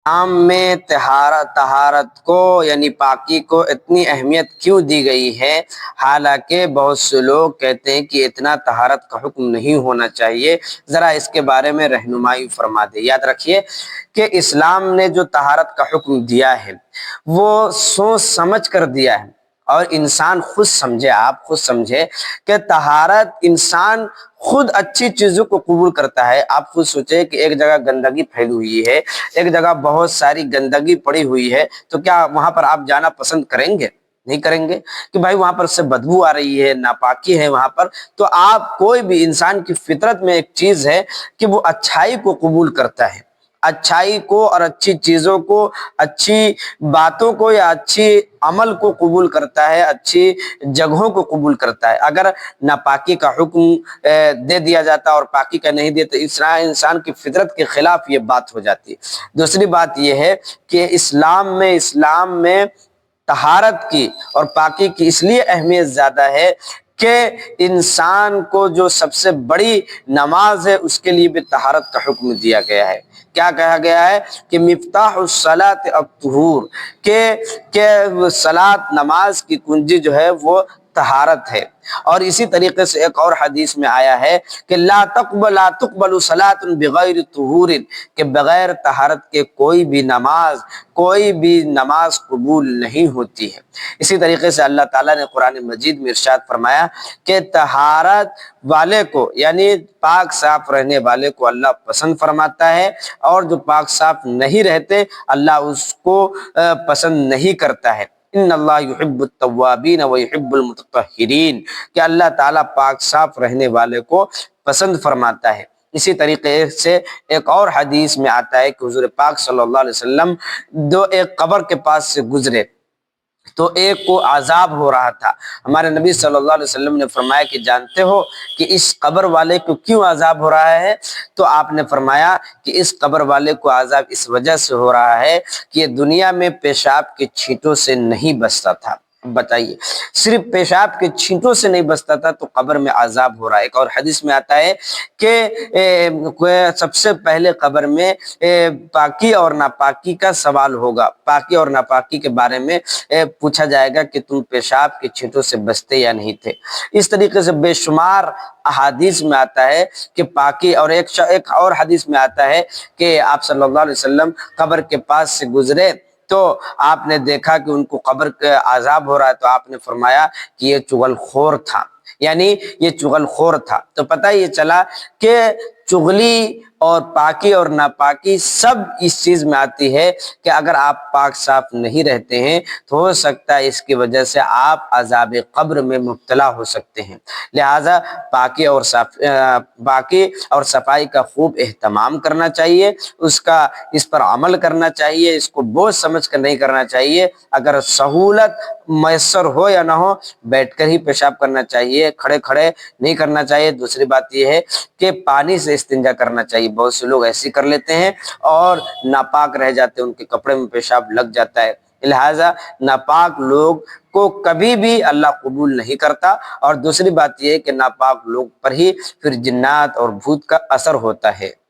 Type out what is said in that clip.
اسلام میں طہارت کو یعنی پاکی کو اتنی اہمیت کیوں دی گئی ہے؟ حالانکہ بہت سے لوگ کہتے ہیں کہ اتنا طہارت کا حکم نہیں ہونا چاہیے، ذرا اس کے بارے میں رہنمائی فرما دے۔ یاد رکھیے کہ اسلام نے جو طہارت کا حکم دیا ہے وہ سوچ سمجھ کر دیا ہے، اور انسان خود سمجھے، آپ خود سمجھے کہ طہارت انسان خود اچھی چیزوں کو قبول کرتا ہے۔ آپ خود سوچیں کہ ایک جگہ گندگی پھیلی ہوئی ہے، ایک جگہ بہت ساری گندگی پڑی ہوئی ہے، تو کیا وہاں پر آپ جانا پسند کریں گے؟ نہیں کریں گے کہ بھائی وہاں پر سے بدبو آ رہی ہے، ناپاکی ہے وہاں پر۔ تو آپ کوئی بھی انسان کی فطرت میں ایک چیز ہے کہ وہ اچھائی کو قبول کرتا ہے، اچھائی کو اور اچھی چیزوں کو، اچھی باتوں کو یا اچھی عمل کو قبول کرتا ہے، اچھی جگہوں کو قبول کرتا ہے۔ اگر ناپاکی کا حکم دے دیا جاتا اور پاکی کا نہیں دیتا، انسان کی فطرت کے خلاف یہ بات ہو جاتی ہے۔ دوسری بات یہ ہے کہ اسلام میں طہارت کی اور پاکی کی اس لیے اہمیت زیادہ ہے کہ انسان کو جو سب سے بڑی نماز ہے اس کے لیے بھی طہارت کا حکم دیا گیا ہے۔ کیا کہا گیا ہے کہ مفتاح الصلاۃ الطہور، کہ صلاۃ نماز کی کنجی جو ہے وہ طہارت ہے۔ اور اسی طریقے سے ایک اور حدیث میں آیا ہے کہ لا تقبل صلاۃ بغیر طہور، کہ بغیر طہارت کے کوئی بھی نماز قبول نہیں ہوتی ہے۔ اسی طریقے سے اللہ تعالیٰ نے قرآن مجید میں ارشاد فرمایا کہ طہارت والے کو یعنی پاک صاف رہنے والے کو اللہ پسند فرماتا ہے، اور جو پاک صاف نہیں رہتے اللہ اس کو پسند نہیں کرتا ہے۔ ان اللہ یحب التوابین ویحب المتطہرین، کہ اللہ تعالیٰ پاک صاف رہنے والے کو پسند فرماتا ہے۔ اسی طریقے سے ایک اور حدیث میں آتا ہے کہ حضور پاک صلی اللہ علیہ وسلم ایک قبر کے پاس سے گزرے تو ایک کو عذاب ہو رہا تھا۔ ہمارے نبی صلی اللہ علیہ وسلم نے فرمایا کہ جانتے ہو کہ اس قبر والے کو کیوں عذاب ہو رہا ہے؟ تو آپ نے فرمایا کہ اس قبر والے کو عذاب اس وجہ سے ہو رہا ہے کہ یہ دنیا میں پیشاب کے چھینٹوں سے نہیں بچتا تھا۔ بتائیے، صرف پیشاب کے چھینٹوں سے نہیں بچتا تھا تو قبر میں عذاب ہو رہا ہے۔ ایک اور حدیث میں آتا ہے کہ سب سے پہلے قبر میں پاکی اور ناپاکی کا سوال ہوگا، پاکی اور ناپاکی کے بارے میں پوچھا جائے گا کہ تم پیشاب کے چھینٹوں سے بچتے یا نہیں تھے۔ اس طریقے سے بے شمار احادیث میں آتا ہے کہ پاکی، اور ایک اور حدیث میں آتا ہے کہ آپ صلی اللہ علیہ وسلم قبر کے پاس سے گزرے تو آپ نے دیکھا کہ ان کو قبر کا عذاب ہو رہا ہے، تو آپ نے فرمایا کہ یہ چغل خور تھا، یعنی یہ چغل خور تھا۔ تو پتہ یہ چلا کہ چغلی اور پاکی اور ناپاکی سب اس چیز میں آتی ہے کہ اگر آپ پاک صاف نہیں رہتے ہیں تو ہو سکتا ہے اس کی وجہ سے آپ عذاب قبر میں مبتلا ہو سکتے ہیں۔ لہٰذا پاکی اور صفائی کا خوب اہتمام کرنا چاہیے، اس پر عمل کرنا چاہیے، اس کو بوجھ سمجھ کر نہیں کرنا چاہیے۔ اگر سہولت میسر ہو یا نہ ہو بیٹھ کر ہی پیشاب کرنا چاہیے، کھڑے کھڑے نہیں کرنا چاہیے۔ دوسری بات یہ ہے کہ پانی سے استنجا کرنا چاہیے۔ بہت سے لوگ ایسے کر لیتے ہیں اور ناپاک رہ جاتے ہیں، ان کے کپڑے میں پیشاب لگ جاتا ہے۔ لہٰذا ناپاک لوگ کو کبھی بھی اللہ قبول نہیں کرتا، اور دوسری بات یہ ہے کہ ناپاک لوگ پر ہی پھر جنات اور بھوت کا اثر ہوتا ہے۔